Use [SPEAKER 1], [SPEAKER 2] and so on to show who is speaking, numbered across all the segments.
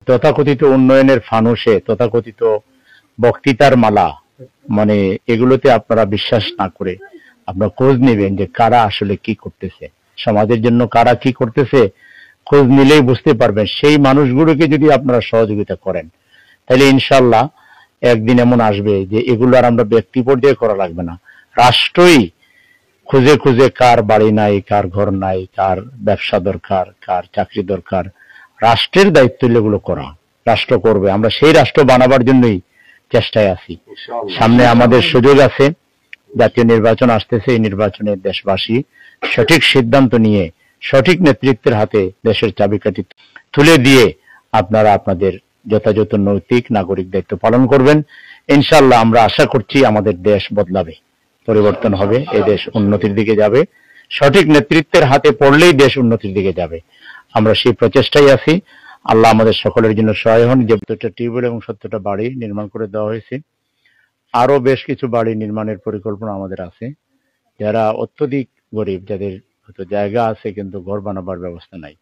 [SPEAKER 1] তথাকথিত উন্নয়নের ফানুষে, তথাকথিত বক্তৃতার মালা, মানে এগুলোতে আপনারা বিশ্বাস না করে আপনারা খোঁজ নেবেন যে কারা আসলে কি করতেছে, সমাজের জন্য কারা কি করতেছে, খোঁজ নিলেই বুঝতে পারবেন। সেই মানুষগুলোকে যদি আপনারা সহযোগিতা করেন, তাহলে ইনশাল্লাহ একদিন এমন আসবে যে এগুলো আর আমরা ব্যক্তি পর্যায়ে করা লাগবে না, রাষ্ট্রই খুঁজে খুঁজে কার বাড়ি নাই, কার ঘর নাই, কার ব্যবসা দরকার, কার চাকরি দরকার, রাষ্ট্রের দায়িত্ব এগুলো করা, রাষ্ট্র করবে। আমরা সেই রাষ্ট্র বানাবার জন্যই চেষ্টায় আছি। সামনে আমাদের সুযোগ আছে, জাতীয় নির্বাচন আসতেছে। এই নির্বাচনে দেশবাসী সঠিক সিদ্ধান্ত নিয়ে সঠিক নেতৃত্বের হাতে দেশের চাবিকাঠি তুলে দিয়ে আপনারা আপনাদের যথাযথ নৈতিক নাগরিক দায়িত্ব পালন করবেন। ইনশাআল্লাহ আমরা আশা করছি আমাদের দেশ বদলাবে, পরিবর্তন হবে, এই দেশ উন্নতির দিকে যাবে। সঠিক নেতৃত্বের হাতে পড়লেই দেশ উন্নতির দিকে যাবে। আমরা সেই প্রচেষ্টায় আছি। আল্লাহ আমাদের সকলের জন্য সহায় হন। যে 70টা টিউবওয়েল এবং 70টা বাড়ি নির্মাণ করে দেওয়া হয়েছে, আরো বেশ কিছু বাড়ি নির্মাণের পরিকল্পনা আমাদের আছে। যারা অত্যধিক গরিব, যাদের হয়তো জায়গা আছে কিন্তু ঘর বানাবার ব্যবস্থা নাই,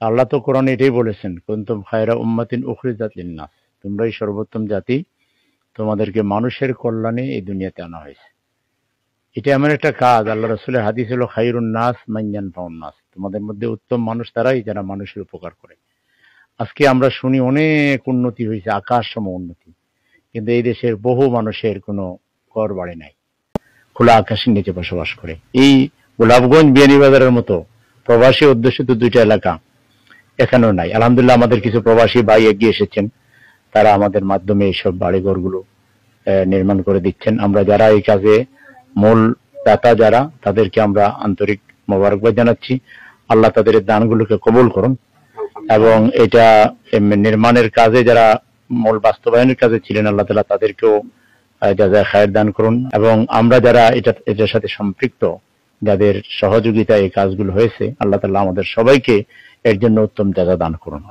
[SPEAKER 1] আল্লাহ তো কোরআনে এটাই বলেছেন, কুনতুম খায়রা উম্মাতিন উখরিজাত লিন-নাস, তোমরাই সর্বোত্তম জাতি, তোমাদেরকে মানুষের কল্যাণে এই দুনিয়াতে আনা হয়েছে। এটা এমন একটা কাজ, আল্লাহ রাসূলের হাদিস হলো খায়রুন নাস মান ইয়ানফাউন নাস, তোমাদের মধ্যে উত্তম মানুষ তারাই যারা মানুষের উপকার করে। আজকে আমরা শুনি অনেক উন্নতি হয়েছে, আকাশ সম উন্নতি, কিন্তু এই দেশের বহু মানুষের কোনো ঘর বাড়ি নাই, খোলা আকাশের নিচে বসবাস করে। এই গোলাপগঞ্জ বিয়ানীবাজারের মতো প্রবাসী অধ্যুষিত 2টা এলাকা এখানেও নাই। আলহামদুলিল্লাহ আমাদের কিছু প্রবাসী ভাই এগিয়ে এসেছেন, তারা আমাদের মাধ্যমে এইসব বাড়িঘরগুলো নির্মাণ করে দিচ্ছেন। আমরা যারা এই কাজে মূল দাতা যারা, তাদেরকে আমরা আন্তরিক মোবারকবাদ জানাচ্ছি। আল্লাহ তাদের দানগুলোকে কবুল করুন এবং এটা নির্মাণের কাজে যারা মূল বাস্তবায়নের কাজে ছিলেন, আল্লাহ তাআলা তাদেরকেও জাযায়ে খায়ের দান করুন। এবং আমরা যারা এটার সাথে সম্পৃক্ত, যাদের সহযোগিতায় এই কাজগুলো হয়েছে, আল্লাহ তাআলা আমাদের সবাইকে এর জন্য উত্তম জাযা দান করুন।